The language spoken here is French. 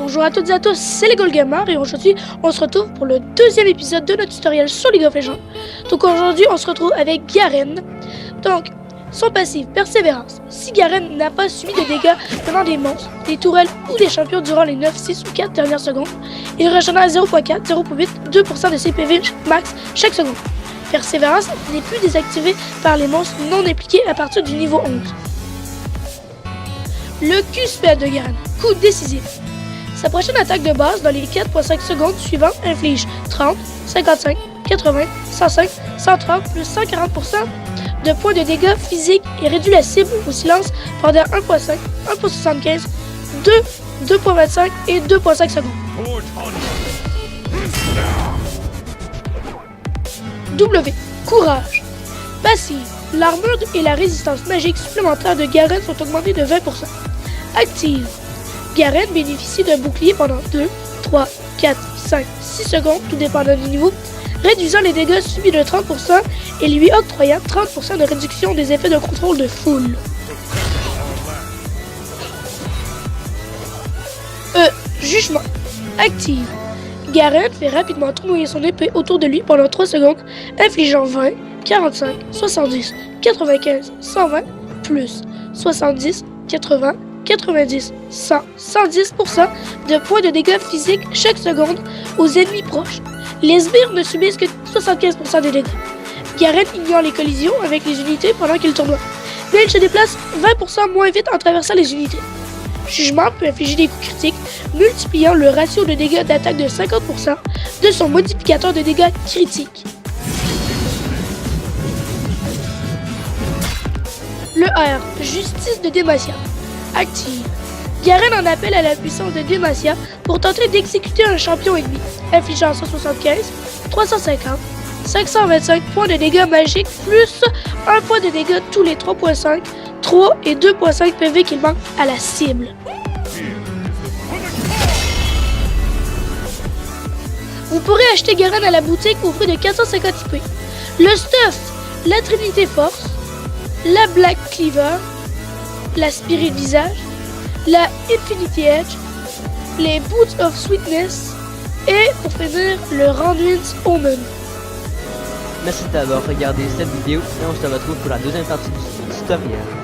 Bonjour à toutes et à tous, c'est les Gold Gamers et aujourd'hui on se retrouve pour le deuxième épisode de notre tutoriel sur League of Legends. Donc aujourd'hui on se retrouve avec Garen. Donc son passif, Persévérance. Si Garen n'a pas subi de dégâts venant des monstres, des tourelles ou des champions durant les 9, 6 ou 4 dernières secondes, il régénère 0.4, 0.8, 2% de ses PV max chaque seconde. Persévérance n'est plus désactivé par les monstres non impliqués à partir du niveau 11. Le Q-Spell de Garen, coup décisif. Sa prochaine attaque de base dans les 4.5 secondes suivantes inflige 30, 55, 80, 105, 130 plus 140% de points de dégâts physiques et réduit la cible au silence pendant 1.5, 1.75, 2, 2.25 et 2.5 secondes. W. Courage. Passive. L'armure et la résistance magique supplémentaire de Garen sont augmentées de 20%. Active. Garen bénéficie d'un bouclier pendant 2, 3, 4, 5, 6 secondes, tout dépendant du niveau, réduisant les dégâts subis de 30% et lui octroyant 30% de réduction des effets de contrôle de foule. Jugement. Active. Garen fait rapidement tournoyer son épée autour de lui pendant 3 secondes, infligeant 20, 45, 70, 95, 120, plus 70, 80, 90, 100, 110% de points de dégâts physiques chaque seconde aux ennemis proches. Les sbires ne subissent que 75% des dégâts. Garen ignore les collisions avec les unités pendant qu'il tournoie, mais il se déplace 20% moins vite en traversant les unités. Jugement peut infliger des coups critiques, multipliant le ratio de dégâts d'attaque de 50% de son modificateur de dégâts critiques. Le R, Justice de Demacia. Active. Garen en appelle à la puissance de Demacia pour tenter d'exécuter un champion ennemi, infligeant 175, 350, 525 points de dégâts magiques plus 1 point de dégâts tous les 3.5, 3 et 2.5 PV qu'il manque à la cible. Vous pourrez acheter Garen à la boutique au prix de 450 IP. Le Stuff, la Trinité Force, la Black Cleaver, la Spirit Visage, la Infinity Edge, les Boots of Sweetness et pour finir le Randuin's Omen. Merci d'avoir regardé cette vidéo et on se retrouve pour la deuxième partie du tutoriel.